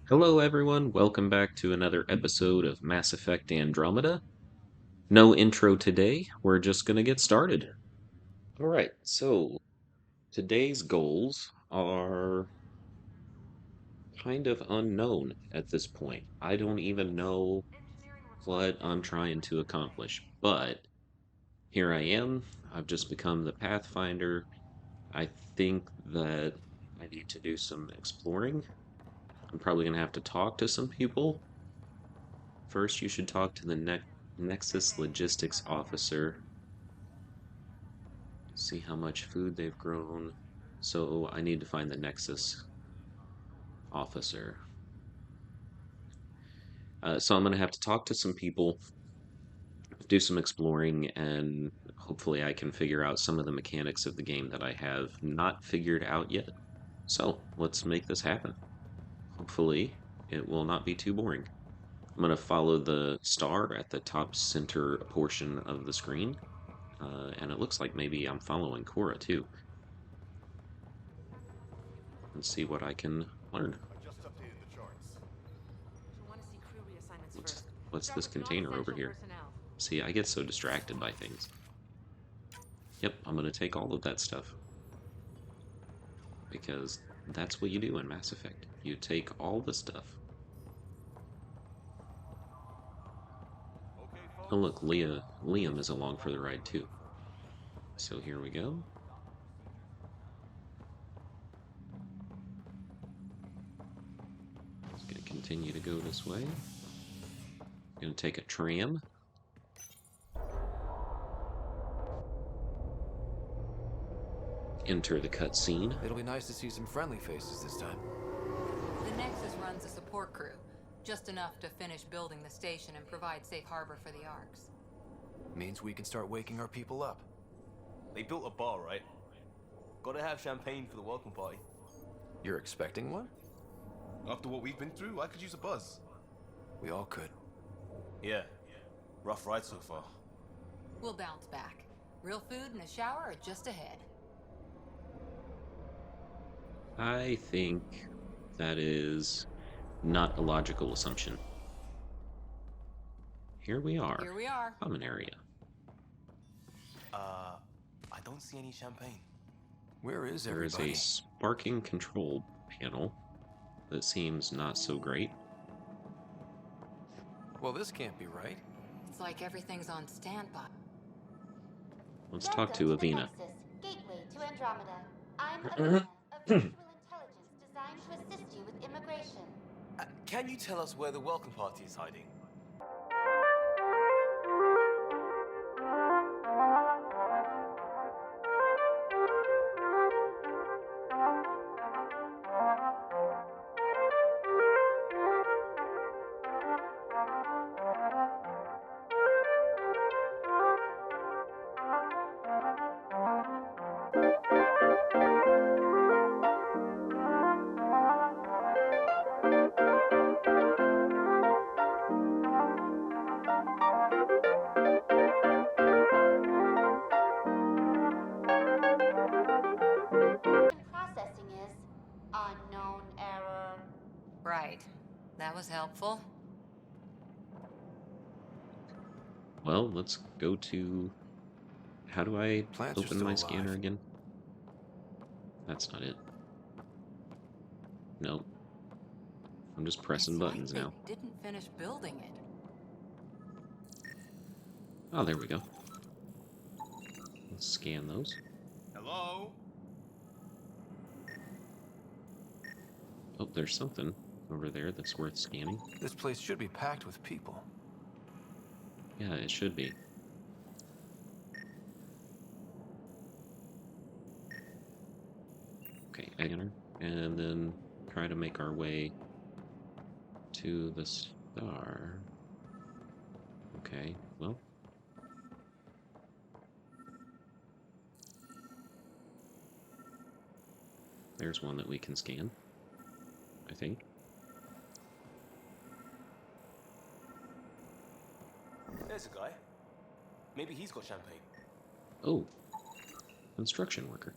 Hello, everyone. Welcome back to another episode of Mass Effect Andromeda. No intro today. We're just going to get started. All right. So, today's goals are kind of unknown at this point. I don't even know what I'm trying to accomplish, but here I am. I've just become the Pathfinder. I think that I need to do some exploring. I'm probably going to have to talk to some people. First, you should talk to the Nexus logistics officer. See how much food they've grown. So I need to find the Nexus officer. So I'm going to have to talk to some people, do some exploring, and hopefully I can figure out some of the mechanics of the game that I have not figured out yet. So let's make this happen. Hopefully it will not be too boring. I'm going to follow the star at the top center portion of the screen. And it looks like maybe I'm following Cora too. Let's see what I can learn. I just updated the charts. You'll want to see crew reassignments What's first. what's Start this with container over non-essential here? personnel. See, I get so distracted by things. Yep, I'm gonna take all of that stuff. Because that's what you do in Mass Effect. You take all the stuff. Okay, Oh folks. look, Liam is along for the ride too. So here we go. It's gonna continue to go this way. Gonna take a tram. Enter the cutscene. It'll be nice to see some friendly faces this time. The Nexus runs a support crew, just enough to finish building the station and provide safe harbor for the Arks. Means we can start waking our people up. They built a bar, right? Gotta have champagne for the welcome party. You're expecting one? After what we've been through, I could use a buzz. We all could. Yeah. Rough ride so far. We'll bounce back. Real food and a shower are just ahead. I think that is not a logical assumption. Here we are. Here we are. Common area. I don't see any champagne. Where is There is everybody? a sparking control panel that seems not so great. Well, this can't be right. It's like everything's on standby. Let's talk to Avina. Nexus, gateway to Andromeda. I'm Avina, a virtual intelligence designed to assist you with immigration. Can you tell us where the welcome party is hiding? Processing is unknown error. Right. That was helpful. Well, let's go to... How do I Plants are open still my alive. scanner again? That's not it. Nope. I'm just pressing It's like buttons they now. didn't finish building it. Oh, there we go. Let's scan those. Hello? Oh, there's something over there that's worth scanning. This place should be packed with people. Yeah, it should be. Okay, enter. And then try to make our way to the star. Okay, well. There's one that we can scan, I think. There's a guy. Maybe he's got champagne. Oh, construction worker.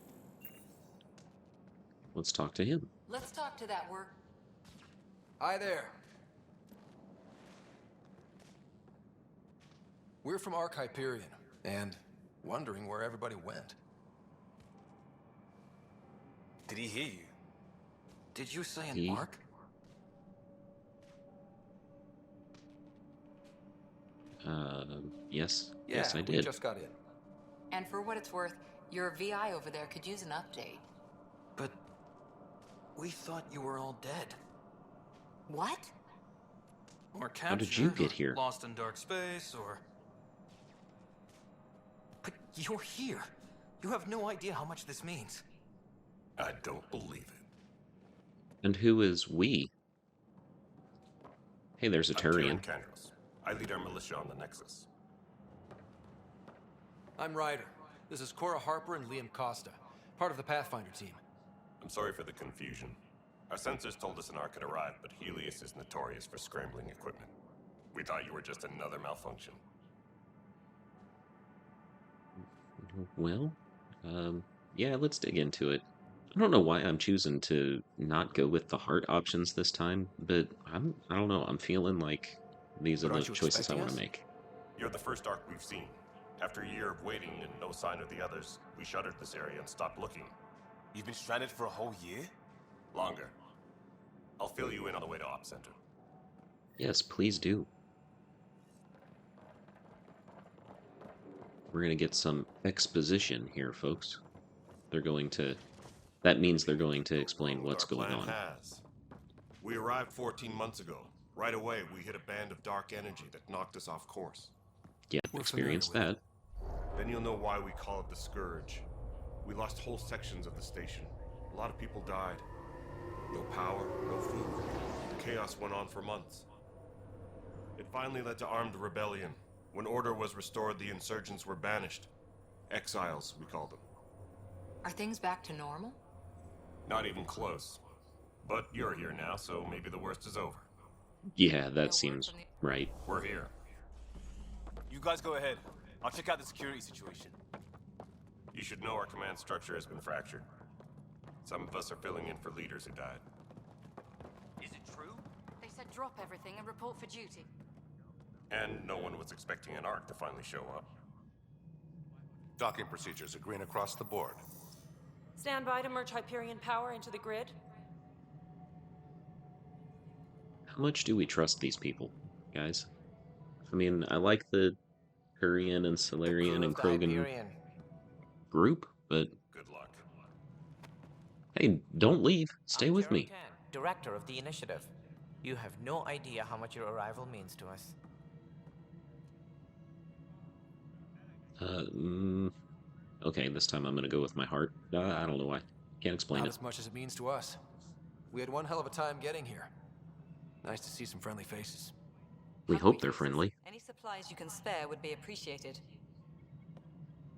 Let's talk to him. Let's talk to that work. Hi there. We're from Ark Hyperion, and wondering where everybody went. Did he hear you? Did you say an He- Ark? Yes. Yeah, Yes, I we did. just got in. And for what it's worth, your VI over there could use an update. But we thought you were all dead. What? Or captured, How did you get or here? lost in dark space, or... But you're here. You have no idea how much this means. I don't believe it. And who is we? Hey, there's a Turian. Kandros. I lead our militia on the Nexus. I'm Ryder. This is Cora Harper and Liam Costa, part of the Pathfinder team. I'm sorry for the confusion. Our sensors told us an Ark had arrived, but Helios is notorious for scrambling equipment. We thought you were just another malfunction. Well, yeah, let's dig into it. I don't know why I'm choosing to not go with the heart options this time, but I don't know, I'm feeling like these are But the aren't you choices I expecting want to us? make. You're the first Ark we've seen. After a year of waiting and no sign of the others, we shuttered this area and stopped looking. You've been stranded for a whole year? Longer. I'll fill you in on the way to Op Center. Yes, please do. We're gonna get some exposition here, folks. That means they're going to explain what's Our going plan on. has. We arrived 14 months ago. Right away, we hit a band of dark energy that knocked us off course. Yeah, We're experienced familiar that. Then you'll know why we call it the Scourge. We lost whole sections of the station. A lot of people died. No power, no food. The chaos went on for months. It finally led to armed rebellion. When order was restored, the insurgents were banished. Exiles, we call them. Are things back to normal? Not even close. But you're here now, so maybe the worst is over. Yeah, No that word seems from the- right. We're here. You guys go ahead. I'll check out the security situation. You should know our command structure has been fractured. Some of us are filling in for leaders who died. Is it true? They said drop everything and report for duty. And no one was expecting an Ark to finally show up. Docking procedures are green across the board. Stand by to merge Hyperion power into the grid. How much do we trust these people, guys? I mean, I like the Turian and Solarian and Krogan group, but Good luck. hey, don't leave. Stay with me. Tan, director of the initiative. You have no idea how much your arrival means to us. Okay, this time I'm gonna go with my heart. I don't know why. Can't explain Not it. as much as it means to us. We had one hell of a time getting here. Nice to see some friendly faces. We hope they're friendly. Any supplies you can spare would be appreciated.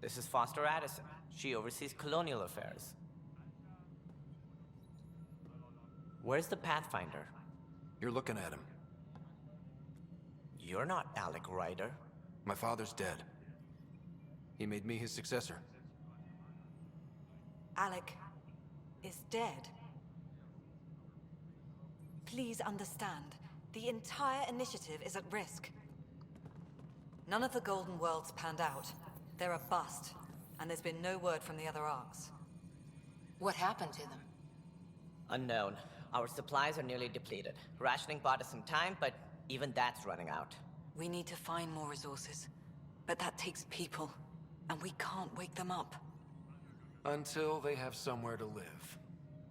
This is Foster Addison. She oversees colonial affairs. Where's the Pathfinder? You're looking at him. You're not Alec Ryder. My father's dead. He made me his successor. Alec is dead. Please understand, the entire initiative is at risk. None of the Golden Worlds panned out. They're a bust, and there's been no word from the other arcs. What happened to them? Unknown. Our supplies are nearly depleted. Rationing bought us some time, but even that's running out. We need to find more resources, but that takes people, and we can't wake them up. Until they have somewhere to live.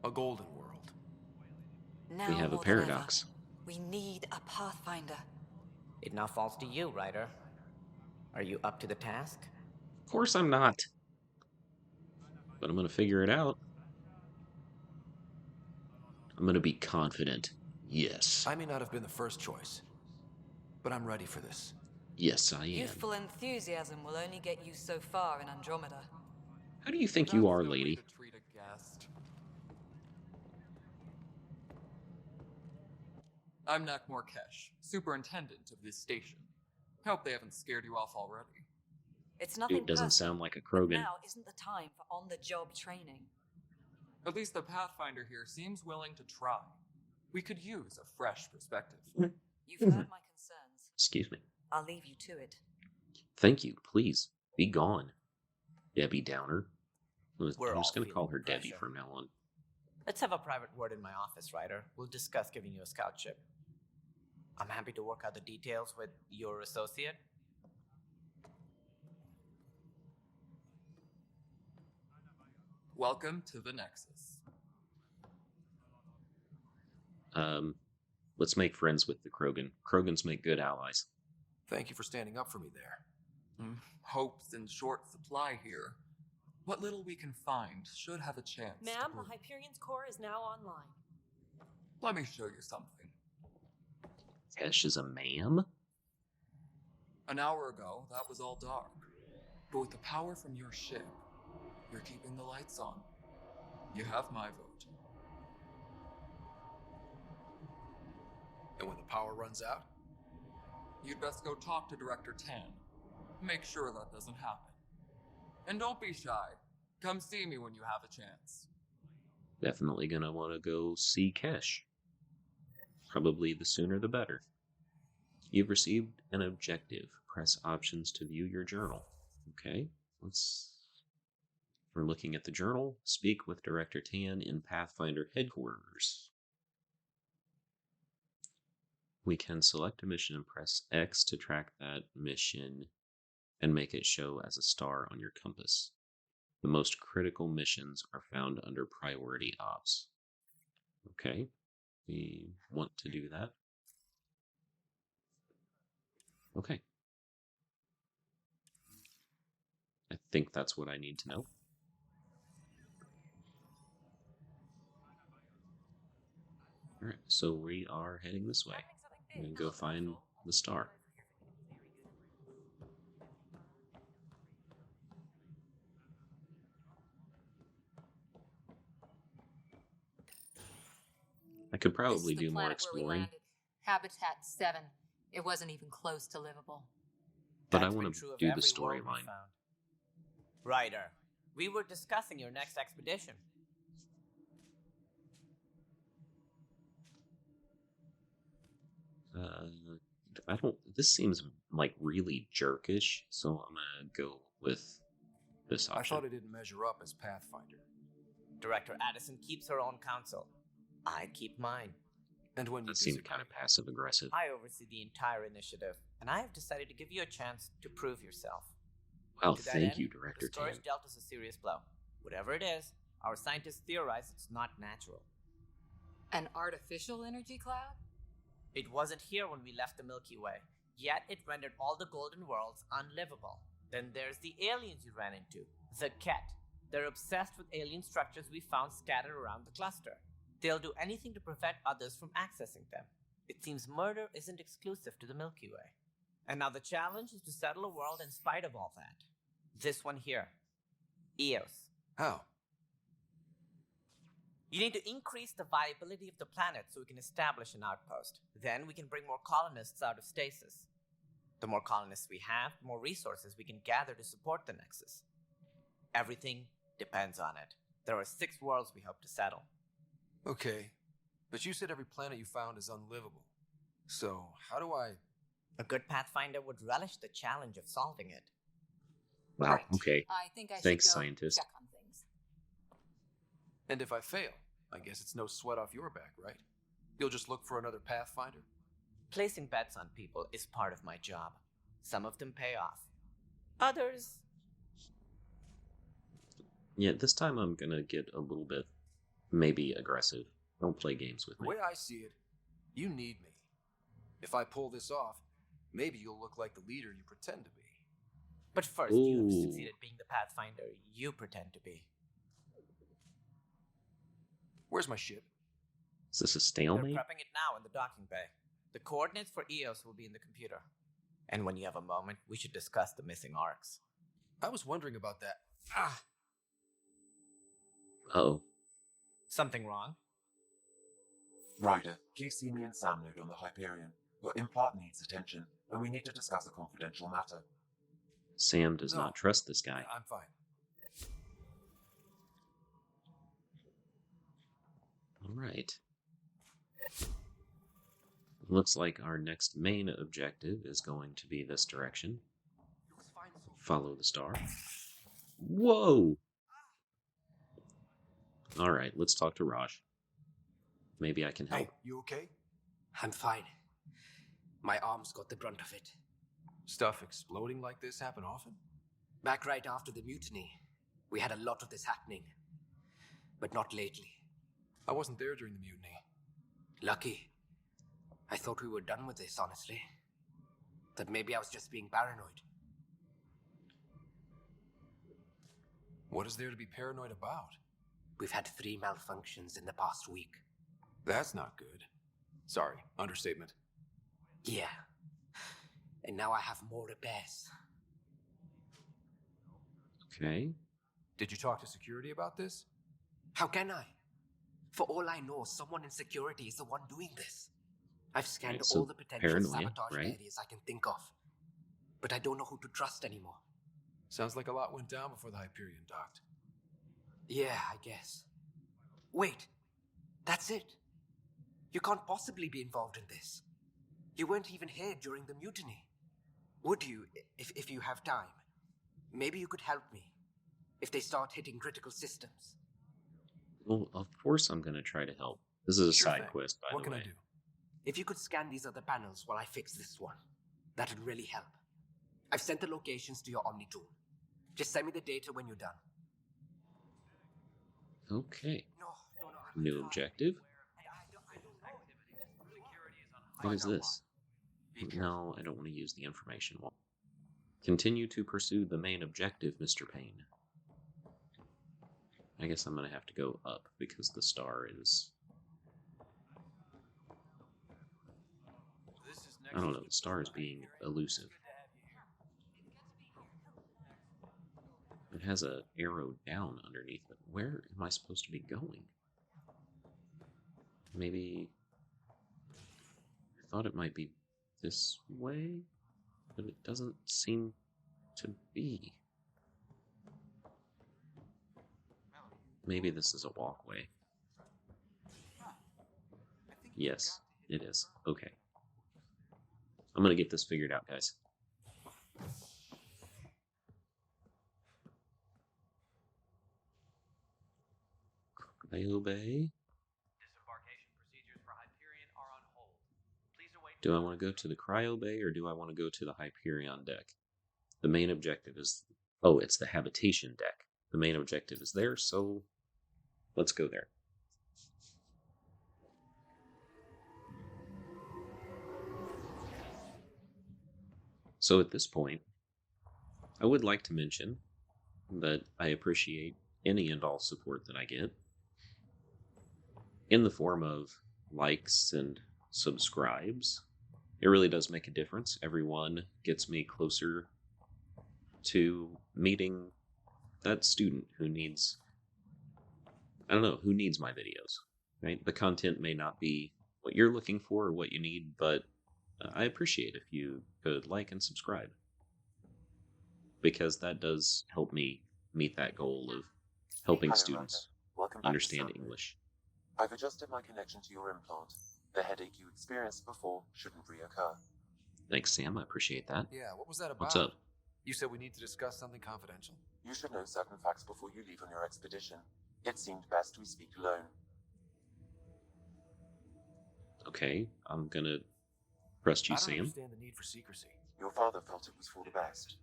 A golden world. Now We have a more than ever, paradox. we need a Pathfinder. It now falls to you, Ryder. Are you up to the task? Of course I'm not. But I'm gonna figure it out. I'm gonna be confident. Yes. I may not have been the first choice, but I'm ready for this. Yes, I am. Youthful enthusiasm will only get you so far in Andromeda. How do you think you are, lady? To treat a guest. I'm Nak Morkesh, superintendent of this station. Hope they haven't scared you off already. It's nothing Dude doesn't personal, sound like a but Krogan. now isn't the time for on-the-job training. At least the Pathfinder here seems willing to try. We could use a fresh perspective. You've heard my concerns. Excuse me. I'll leave you to it. Thank you. Please, be gone. Debbie Downer. We're I'm all just going to feeling call her the Debbie pressure. from now on. Let's have a private word in my office, Ryder. We'll discuss giving you a scout ship. I'm happy to work out the details with your associate. Welcome to the Nexus. Let's make friends with the Krogan. Krogans make good allies. Thank you for standing up for me there. Hope's in short supply here. What little we can find should have a chance. Ma'am, the Hyperion's core is now online. Let me show you something. Tesh is a ma'am? An hour ago, that was all dark. But with the power from your ship, you're keeping the lights on. You have my vote. And when the power runs out? You'd best go talk to Director Tan. Make sure that doesn't happen. And don't be shy. Come see me when you have a chance. Definitely gonna want to go see Kesh. Probably the sooner the better. You've received an objective. Press options to view your journal. Okay, we're looking at the journal. Speak with Director Tan in Pathfinder headquarters. We can select a mission and press X to track that mission and make it show as a star on your compass. The most critical missions are found under priority ops. Okay, we want to do that. Okay. I think that's what I need to know. Alright, so we are heading this way. I'm going to go find the star. I could probably do more exploring. Habitat 7. It wasn't even close to livable. But I want to do the storyline. Ryder, we were discussing your next expedition. This seems like really jerkish, so I'm gonna go with this option. I thought it didn't measure up as Pathfinder. Director Addison keeps her own counsel. I keep mine. And when you That seemed kind of passive-aggressive. I oversee the entire initiative, and I have decided to give you a chance to prove yourself. Well, To that thank end, you, Director the scourge Tan. dealt us a serious blow. Whatever it is, our scientists theorize it's not natural. An artificial energy cloud? It wasn't here when we left the Milky Way, yet it rendered all the golden worlds unlivable. Then there's the aliens you ran into, the Ket. They're obsessed with alien structures we found scattered around the cluster. They'll do anything to prevent others from accessing them. It seems murder isn't exclusive to the Milky Way. And now the challenge is to settle a world in spite of all that. This one here. Eos. How? You need to increase the viability of the planet so we can establish an outpost. Then we can bring more colonists out of stasis. The more colonists we have, the more resources we can gather to support the Nexus. Everything depends on it. There are 6 worlds we hope to settle. Okay, but you said every planet you found is unlivable. So, how do I... A good Pathfinder would relish the challenge of solving it. Wow, Right. okay. I think I Thanks, should go scientist. check on things. And if I fail, I guess it's no sweat off your back, right? You'll just look for another Pathfinder? Placing bets on people is part of my job. Some of them pay off. Others... Yeah, this time I'm gonna get a little bit, maybe aggressive. Don't play games with The me. way I see it, you need me. If I pull this off, maybe you'll look like the leader you pretend to be. But first, you have Ooh. succeeded being the Pathfinder you pretend to be. Where's my ship? Is this a They're stalemate? prepping it now in the docking bay. The coordinates for Eos will be in the computer. And when you have a moment, we should discuss the missing arcs. I was wondering about that. Ah! Uh-oh. Something wrong? Ryder, please see me and Sam load on the Hyperion. Your implant needs attention, and we need to discuss a confidential matter. Sam does No. not trust this guy. I'm fine. All right. Looks like our next main objective is going to be this direction. Follow the star. Whoa! Alright, let's talk to Raj. Maybe I can help. Hey, you okay? I'm fine. My arms got the brunt of it. Stuff exploding like this happen often? Back right after the mutiny, we had a lot of this happening. But not lately. I wasn't there during the mutiny. Lucky. I thought we were done with this, honestly. That maybe I was just being paranoid. What is there to be paranoid about? We've had 3 malfunctions in the past week. That's not good. Sorry, understatement. Yeah. And now I have more repairs. Okay. Did you talk to security about this? How can I? For all I know, someone in security is the one doing this. I've scanned Right, so all the potential paranoia, sabotage right? areas I can think of. But I don't know who to trust anymore. Sounds like a lot went down before the Hyperion docked. Yeah, I guess. Wait. That's it. You can't possibly be involved in this. You weren't even here during the mutiny. Would you, if you have time? Maybe you could help me. If they start hitting critical systems. Well, of course I'm going to try to help. This is a Sure side thing. quest, by What the can way. I do? If you could scan these other panels while I fix this one, that'd really help. I've sent the locations to your Omni tool. Just send me the data when you're done. Okay. New objective. What is this? No, I don't want to use the information wall. Continue to pursue the main objective, Mr. Payne. I guess I'm going to have to go up because the star is... I don't know, the star is being elusive. It has an arrow down underneath it. Where am I supposed to be going? Maybe... I thought it might be this way, but it doesn't seem to be. Maybe this is a walkway. Yes, it is. Okay. I'm gonna get this figured out, guys. Cryo Bay. Do I want to go to the Cryo Bay or do I want to go to the Hyperion deck? The main objective is... Oh, it's the Habitation deck. The main objective is there, so let's go there. So at this point, I would like to mention that I appreciate any and all support that I get in the form of likes and subscribes. It really does make a difference. Everyone gets me closer to meeting that student who needs, I don't know, who needs my videos, right? The content may not be what you're looking for or what you need, but I appreciate if you could like and subscribe, because that does help me meet that goal of helping Hello, students Ryder. Welcome back to understand Sunday. English. I've adjusted my connection to your implant. The headache you experienced before shouldn't reoccur. Thanks, Sam. I appreciate that. Yeah, what was that about? What's up? You said we need to discuss something confidential. You should know certain facts before you leave on your expedition. It seemed best we speak alone. Okay, I'm gonna trust you, I don't Sam. understand the need for secrecy. Your father felt it was for the best.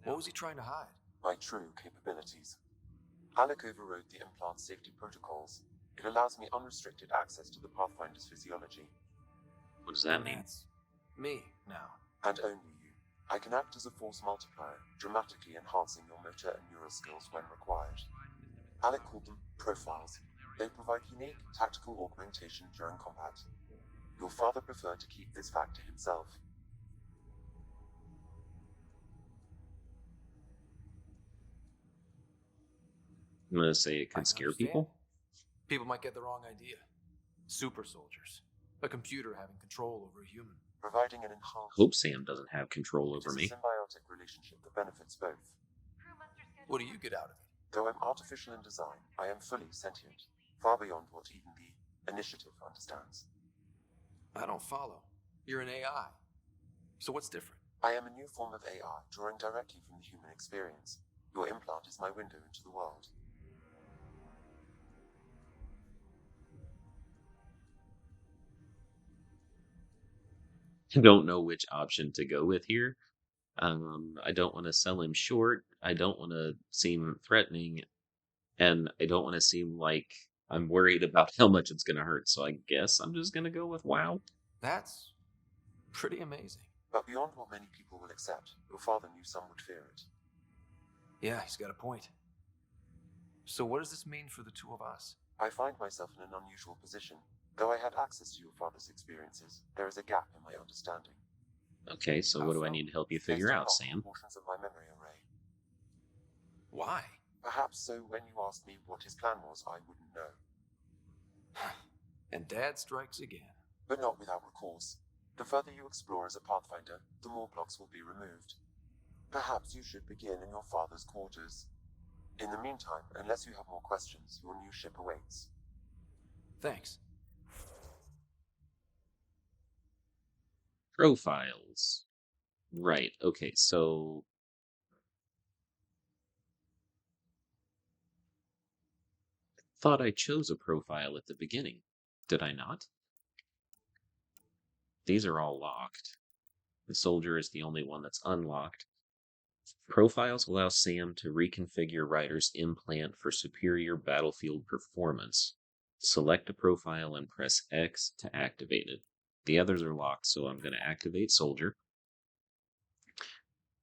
What was he trying to hide? My true capabilities. Alec overrode the implant safety protocols. It allows me unrestricted access to the Pathfinder's physiology. What does that And mean? that's me now. And only you. I can act as a force multiplier, dramatically enhancing your motor and neural skills when required. Alec called them profiles. They provide unique tactical augmentation during combat. Your father preferred to keep this fact to himself. I'm gonna say it I could can scare understand. people. People might get the wrong idea. Super soldiers. A computer having control over a human. Providing an enhanced... Hope Sam doesn't have control It over is me. a symbiotic relationship that benefits both. What do you get out of it? Though I'm artificial in design, I am fully sentient, far beyond what even the Initiative understands. I don't follow. You're an AI. So what's different? I am a new form of AI, drawing directly from the human experience. Your implant is my window into the world. I don't know which option to go with here. I don't want to sell him short. I don't want to seem threatening, and I don't want to seem like I'm worried about how much it's going to hurt. So I guess I'm just going to go with wow. That's pretty amazing. But beyond what many people will accept, your father knew some would fear it. Yeah, he's got a point. So what does this mean for the two of us? I find myself in an unusual position. Though I had access to your father's experiences, there is a gap in my understanding. Okay, so what do I need to help you figure out, Sam? Portions of my memory array. Why? Perhaps so when you asked me what his plan was, I wouldn't know. And Dad strikes again. But not without recourse. The further you explore as a Pathfinder, the more blocks will be removed. Perhaps you should begin in your father's quarters. In the meantime, unless you have more questions, your new ship awaits. Thanks. Profiles. Right, okay, so I thought I chose a profile at the beginning. Did I not? These are all locked. The soldier is the only one that's unlocked. Profiles allow Sam to reconfigure Ryder's implant for superior battlefield performance. Select a profile and press X to activate it. The others are locked, so I'm going to activate Soldier.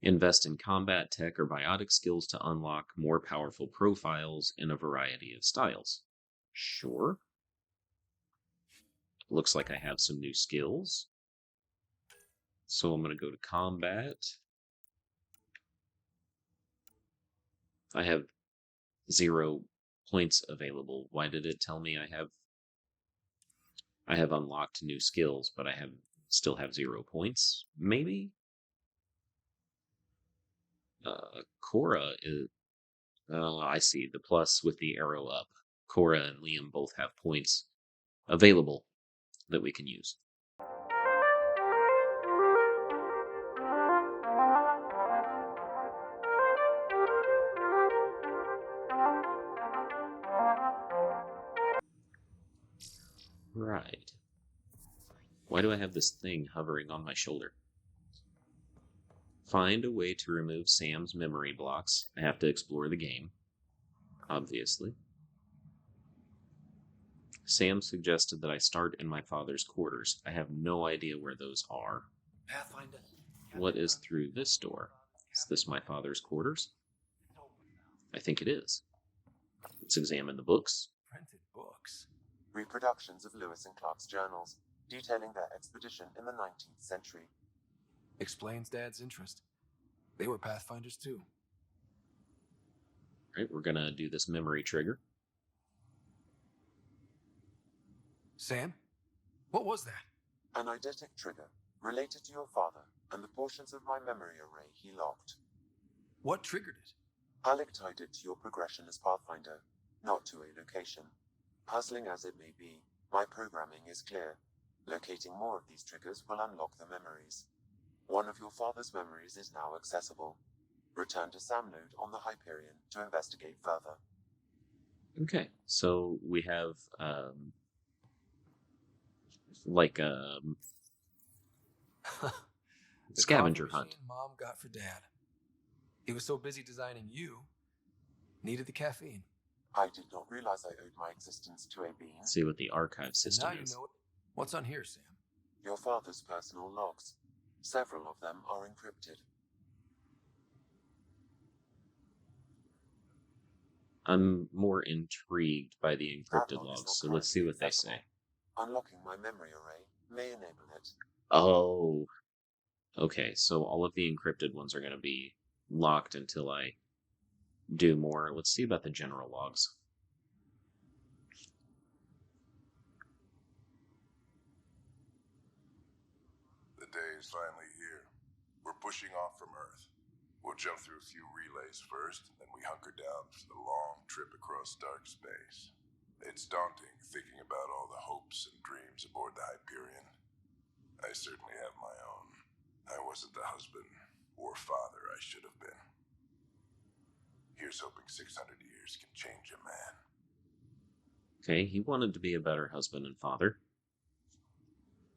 Invest in combat tech or biotic skills to unlock more powerful profiles in a variety of styles. Sure. Looks like I have some new skills. So I'm going to go to combat. I have 0 points available. Why did it tell me I have unlocked new skills, but I still have 0 points? Maybe? Cora is... I see. The plus with the arrow up. Cora and Liam both have points available that we can use. Right. Why do I have this thing hovering on my shoulder? Find a way to remove Sam's memory blocks. I have to explore the game, obviously. Sam suggested that I start in my father's quarters. I have no idea where those are. Pathfinder. What is through this door? Is this my father's quarters? I think it is. Let's examine the books. Printed books. Reproductions of Lewis and Clark's journals, detailing their expedition in the 19th century. Explains Dad's interest. They were Pathfinders too. Right, we're gonna do this memory trigger. Sam? What was that? An eidetic trigger, related to your father, and the portions of my memory array he locked. What triggered it? Alec tied it to your progression as Pathfinder, not to a location. Puzzling as it may be, my programming is clear. Locating more of these triggers will unlock the memories. One of your father's memories is now accessible. Return to Sam node on the Hyperion to investigate further. Okay, so we have The scavenger coffee hunt. machine Mom got for Dad. He was so busy designing you, needed the caffeine. I did not realize I owed my existence to a being. Let's see what the archive system And now is. you know it. What's on here, Sam? Your father's personal logs. Several of them are encrypted. I'm more intrigued by the encrypted logs, so let's see what they say. Unlocking my memory array may enable it. Oh. Okay, so all of the encrypted ones are going to be locked until I do more. Let's see about the general logs. The day is finally here. We're pushing off from Earth. We'll jump through a few relays first, then we hunker down for the long trip across dark space. It's daunting thinking about all the hopes and dreams aboard the Hyperion. certainly have my own. I wasn't the husband or father I should have been. Here's hoping 600 years can change a man. Okay, he wanted to be a better husband and father.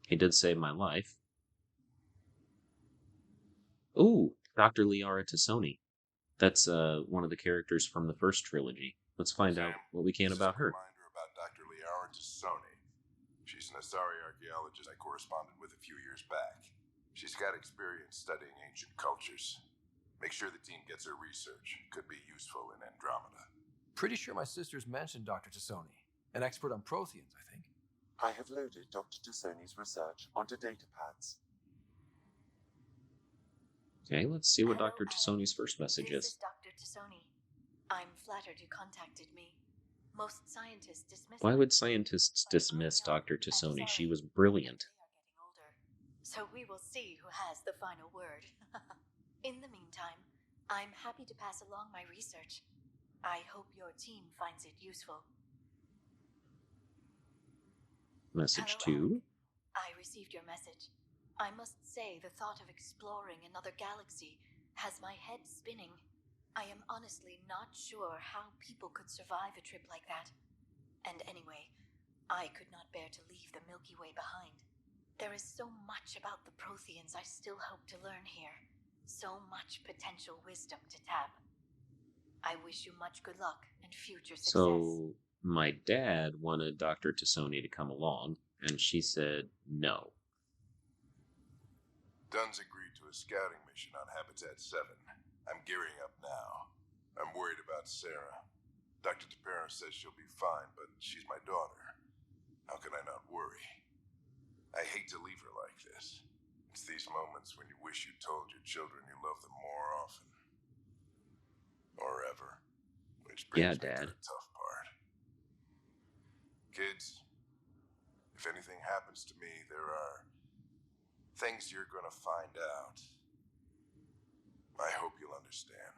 He did save my life. Ooh, Dr. Liara Tassoni. That's one of the characters from the first trilogy. Let's find out what we can about her. Reminder about Dr. Liara Tassoni. She's an Asari archaeologist I corresponded with a few years back. She's got experience studying ancient cultures. Make sure the team gets her research. Could be useful in Andromeda. Pretty sure my sisters mentioned Dr. Tassoni, an expert on Protheans, I think. I have loaded Dr. Tassoni's research onto datapads. Okay, let's see what Dr. Tassoni's first message This is. is Dr. Tassoni. I'm flattered you contacted me. Most scientists dismiss Why would scientists dismiss Dr. Tassoni? She was brilliant. so we will see who has the final word. In the meantime, I'm happy to pass along my research. I hope your team finds it useful. Message Hello, 2. I received your message. I must say the thought of exploring another galaxy has my head spinning. I am honestly not sure how people could survive a trip like that. And anyway, I could not bear to leave the Milky Way behind. There is so much about the Protheans I still hope to learn here. So much potential wisdom to tap. I wish you much good luck and future success. So, my dad wanted Dr. Tassoni to come along, and she said no. Dunn's agreed to a scouting mission on Habitat 7. I'm gearing up now. I'm worried about Sarah. Dr. Tapero says she'll be fine, but she's my daughter. How can I not worry? I hate to leave her like this. It's these moments when you wish you told your children you love them more often. Or ever. Which brings me to the tough part. Kids, if anything happens to me, there are things you're gonna find out. I hope you'll understand.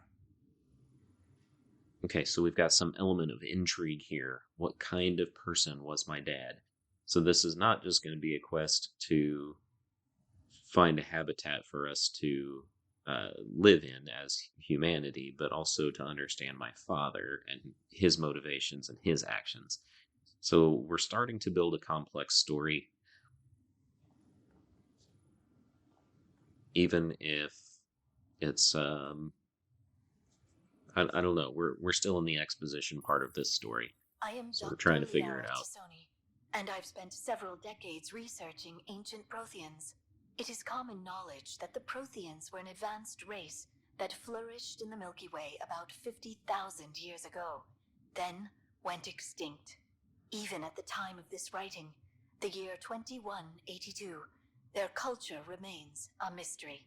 Okay, so we've got some element of intrigue here. What kind of person was my dad? So this is not just going to be a quest to find a habitat for us to live in as humanity, but also to understand my father and his motivations and his actions. So we're starting to build a complex story, even if it's I don't know. We're still in the exposition part of this story, I am so we're Dr. trying to figure it Liara out. Tassoni, and I've spent several decades researching ancient Protheans. It is common knowledge that the Protheans were an advanced race that flourished in the Milky Way about 50,000 years ago, then went extinct. Even at the time of this writing, the year 2182, their culture remains a mystery.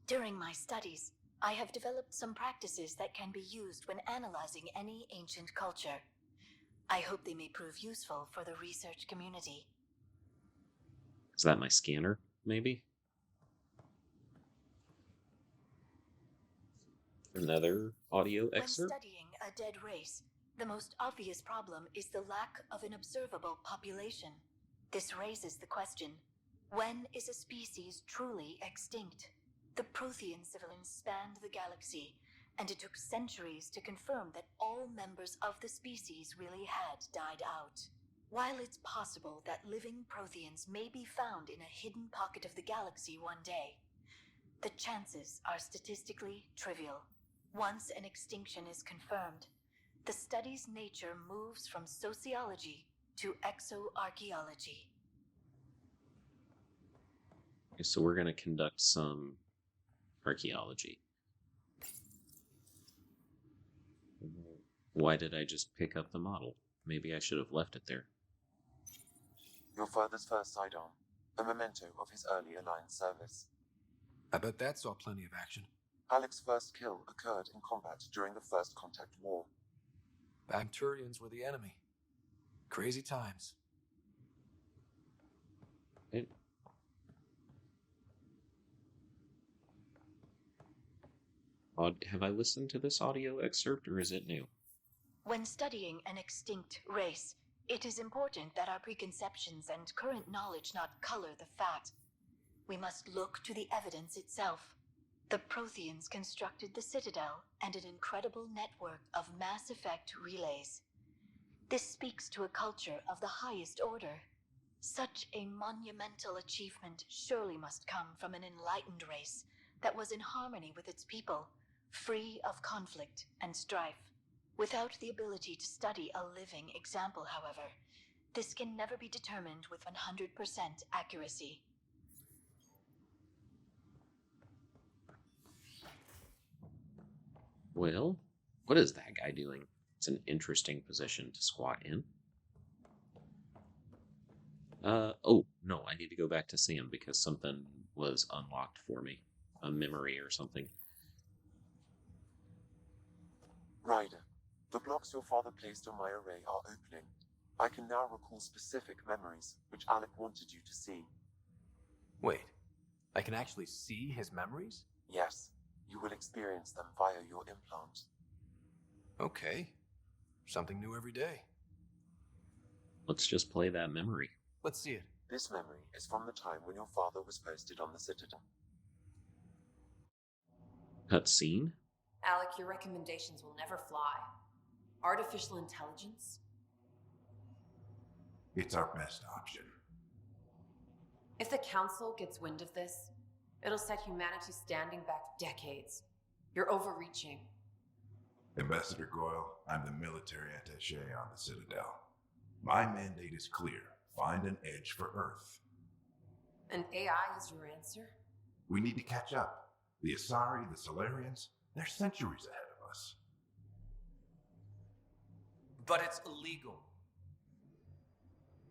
During my studies, I have developed some practices that can be used when analyzing any ancient culture. I hope they may prove useful for the research community. Is that my scanner, maybe? Another audio When excerpt? studying a dead race, the most obvious problem is the lack of an observable population. This raises the question, when is a species truly extinct? The Prothean civilians spanned the galaxy, and it took centuries to confirm that all members of the species really had died out. While it's possible that living Protheans may be found in a hidden pocket of the galaxy one day, the chances are statistically trivial. Once an extinction is confirmed, the study's nature moves from sociology to exoarchaeology. Okay, so we're going to conduct some archaeology. Why did I just pick up the model? Maybe I should have left it there. Your father's first sidearm, a memento of his early Alliance service. I bet that saw plenty of action. Alec's first kill occurred in combat during the First Contact War. Bacterians were the enemy. Crazy times. Have I listened to this audio excerpt, or is it new? When studying an extinct race, it is important that our preconceptions and current knowledge not color the fact. we must look to the evidence itself. The Protheans constructed the Citadel and an incredible network of mass effect relays. This speaks to a culture of the highest order. Such a monumental achievement surely must come from an enlightened race that was in harmony with its people, free of conflict and strife. Without the ability to study a living example, however, this can never be determined with 100% accuracy. Well, what is that guy doing? It's an interesting position to squat in. Oh, no, I need to go back to Sam because something was unlocked for me. A memory or something. Ryder, the blocks your father placed on my array are opening. I can now recall specific memories, which Alec wanted you to see. Wait, I can actually see his memories? Yes, you will experience them via your implant. Okay. Something new every day. Let's just play that memory. Let's see it. This memory is from the time when your father was posted on the Citadel. Cutscene? Alec, your recommendations will never fly. Artificial intelligence? It's our best option. If the Council gets wind of this, it'll set humanity standing back decades. You're overreaching. Ambassador Goyle, I'm the military attaché on the Citadel. My mandate is clear. Find an edge for Earth. And AI is your answer? We need to catch up. The Asari, the Solarians, they're centuries ahead of us. But it's illegal.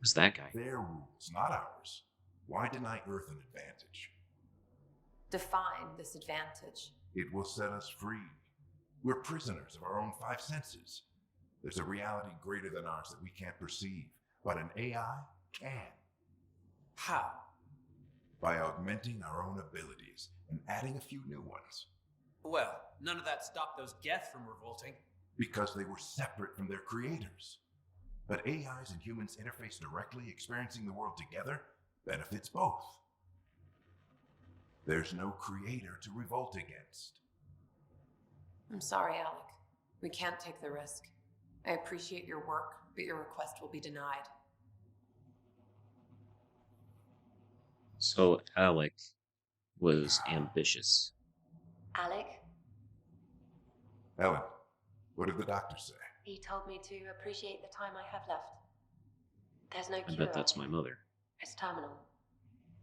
Who's that guy? Their rules, not ours. Why deny Earth an advantage? Define this advantage. It will set us free. We're prisoners of our own five senses. There's a reality greater than ours that we can't perceive, but an AI can. How? By augmenting our own abilities and adding a few new ones. Well, none of that stopped those Geth from revolting. Because they were separate from their creators. But AIs and humans interface directly, experiencing the world together, benefits both. There's no creator to revolt against. I'm sorry, Alec. We can't take the risk. I appreciate your work, but your request will be denied. So Alec was ambitious. Alec? Ellen, what did the doctor say? He told me to appreciate the time I have left. There's no I cure. bet that's my mother. It's terminal.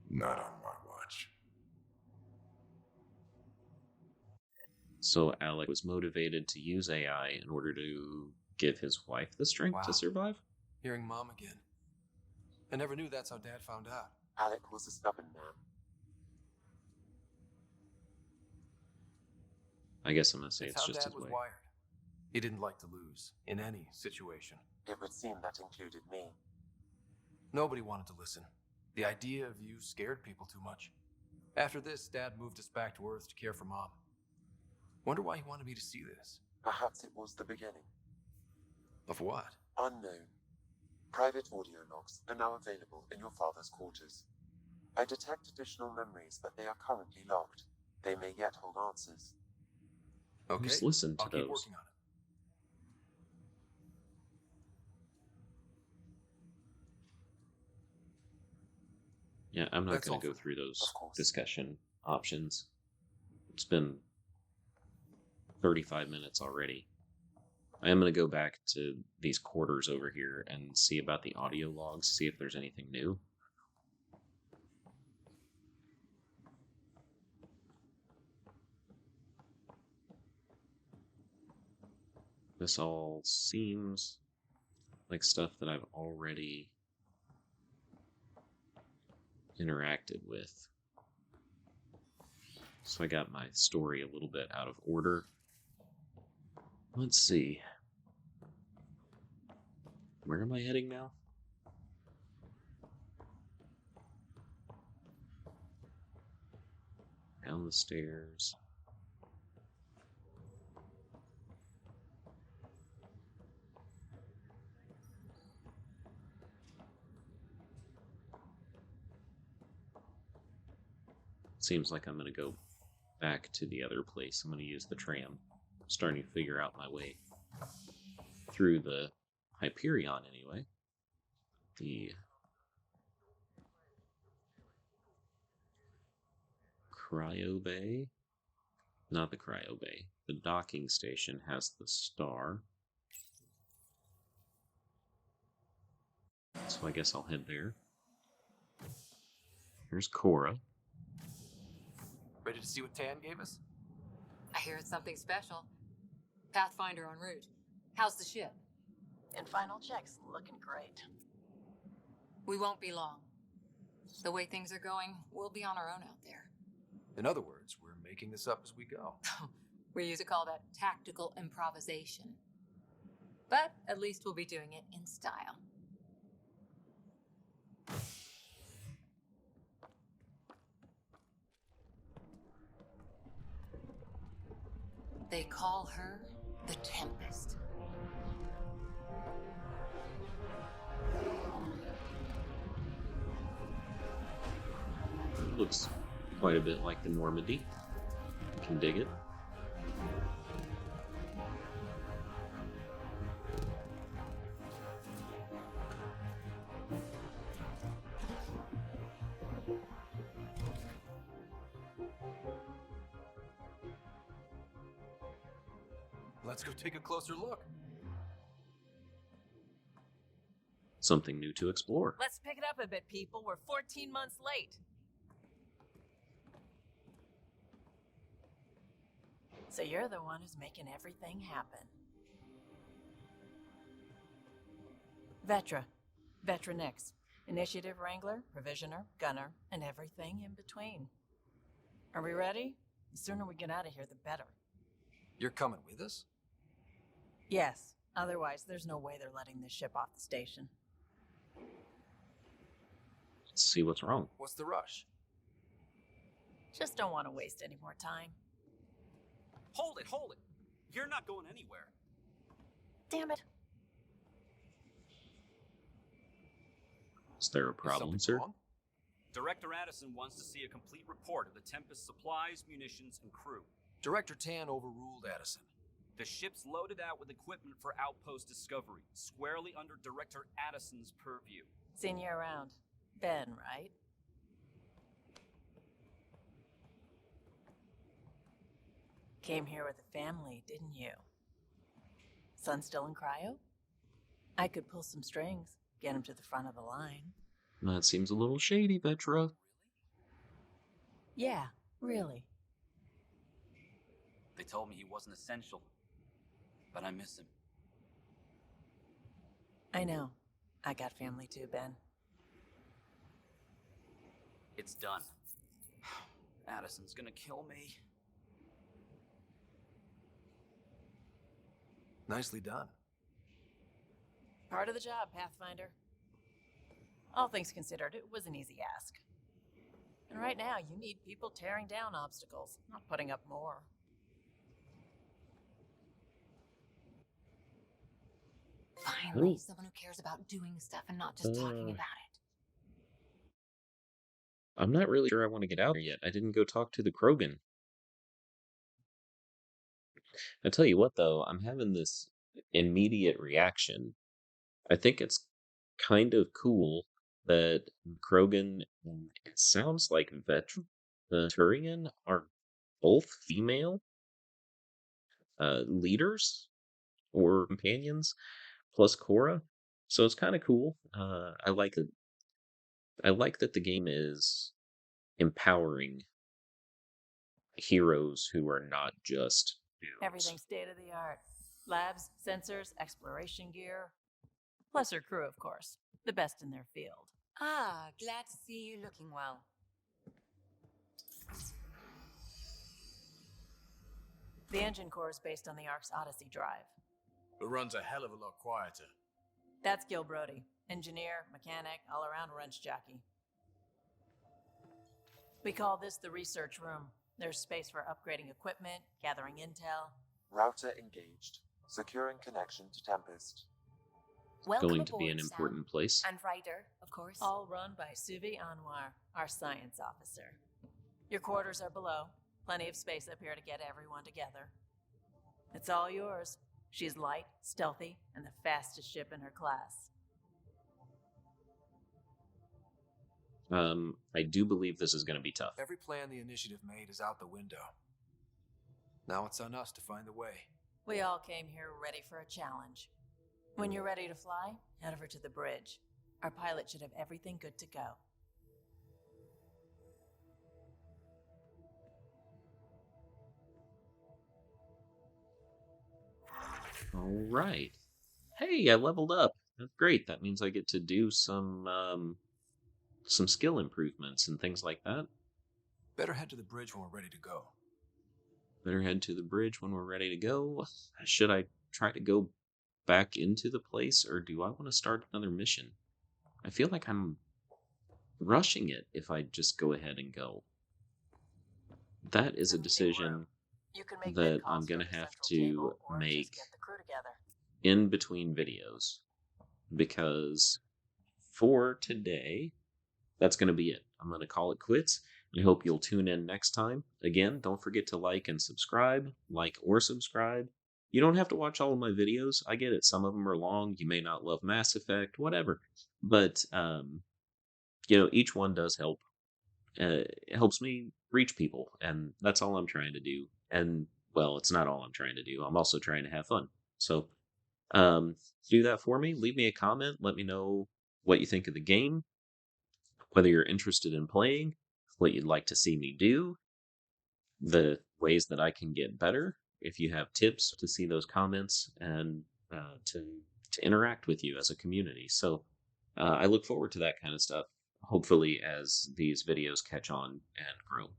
Not on my watch. So Alec was motivated to use AI in order to give his wife the strength to survive? Hearing Mom again. I never knew that's how Dad found out. Alec was a stubborn man. I guess I'm gonna say it's how just Dad his was way. wired. He didn't like to lose, in any situation. It would seem that included me. Nobody wanted to listen. The idea of you scared people too much. After this, Dad moved us back to Earth to care for Mom. Wonder why he wanted me to see this. Perhaps it was the beginning. Of what? Unknown. Private audio logs are now available in your father's quarters. I detect additional memories, but they are currently locked. They may yet hold answers. Okay, Just listen to I'll those. keep working on it. Yeah, I'm not That's going all to go for through those Of course. discussion options. It's been 35 minutes already. I am going to go back to these quarters over here and see about the audio logs, see if there's anything new. This all seems like stuff that I've already interacted with. So I got my story a little bit out of order. Let's see. Where am I heading now? Down the stairs. Seems like I'm going to go back to the other place. I'm going to use the tram. I'm starting to figure out my way through the Hyperion anyway. The Cryo Bay? Not the Cryo Bay. The docking station has the star. So I guess I'll head there. Here's Cora. Ready to see what Tan gave us? I hear it's something special. Pathfinder en route. How's the ship? In final checks, looking great. We won't be long. The way things are going, we'll be on our own out there. In other words, we're making this up as we go. We used to call that tactical improvisation. But at least we'll be doing it in style. They call her the Tempest. It looks quite a bit like the Normandy. Can dig it. Let's go take a closer look. Something new to explore. Let's pick it up a bit, people. We're 14 months late. So you're the one who's making everything happen. Vetra Nix. Initiative Wrangler, Provisioner, Gunner, and everything in between. Are we ready? The sooner we get out of here, the better. You're coming with us? Yes. Otherwise, there's no way they're letting this ship off the station. Let's see what's wrong. What's the rush? Just don't want to waste any more time. Hold it! You're not going anywhere. Damn it. Is there a problem, sir? Wrong? Director Addison wants to see a complete report of the Tempest's supplies, munitions, and crew. Director Tan overruled Addison. The ship's loaded out with equipment for outpost discovery, squarely under Director Addison's purview. Seen you around. Ben, right? Came here with a family, didn't you? Son still in cryo? I could pull some strings, get him to the front of the line. That seems a little shady, Vetra. Yeah, really. They told me he wasn't essential, but I miss him. I know. I got family too, Ben. It's done. Addison's gonna kill me. Nicely done. Part of the job, Pathfinder. All things considered, it was an easy ask. And right now, you need people tearing down obstacles, not putting up more. Finally, Ooh. someone who cares about doing stuff and not just talking about it. I'm not really sure I want to get out there yet. I didn't go talk to the Krogan. I tell you what, though, I'm having this immediate reaction. I think it's kind of cool that Krogan, and it sounds like the Turian are both female leaders or companions, plus Cora. So it's kind of cool. I like it. I like that the game is empowering heroes who are not just dudes. Everything state of the art. Labs, sensors, exploration gear. Plus her crew, of course. The best in their field. Ah, glad to see you looking well. The engine core is based on the Ark's Odyssey drive. It runs a hell of a lot quieter. That's Gil Brody. Engineer, mechanic, all-around wrench jockey. We call this the research room. There's space for upgrading equipment, gathering intel. Router engaged. Securing connection to Tempest. Welcome Going to be aboard, an Sam. important place. And Ryder, of course. All run by Suvi Anwar, our science officer. Your quarters are below. Plenty of space up here to get everyone together. It's all yours. She's light, stealthy, and the fastest ship in her class. I do believe this is going to be tough. Every plan the Initiative made is out the window. Now it's on us to find the way. We all came here ready for a challenge. When you're ready to fly, head over to the bridge. Our pilot should have everything good to go. All right. Hey, I leveled up. That's great. That means I get to do some skill improvements and things like that. Better head to the bridge when we're ready to go. Better head to the bridge when we're ready to go. Should I try to go back into the place, or do I want to start another mission? I feel like I'm rushing it if I just go ahead and go. That is a decision that I'm going to have to make in between videos, because for today, that's going to be it. I'm going to call it quits. I hope you'll tune in next time. Again, don't forget to like and subscribe. Like or subscribe. You don't have to watch all of my videos. I get it. Some of them are long. You may not love Mass Effect, whatever. But, each one does help. It helps me reach people, and that's all I'm trying to do. And, well, it's not all I'm trying to do. I'm also trying to have fun. So, do that for me. Leave me a comment. Let me know what you think of the game, whether you're interested in playing, what you'd like to see me do, the ways that I can get better. If you have tips, to see those comments and to interact with you as a community. So I look forward to that kind of stuff, hopefully, as these videos catch on and grow.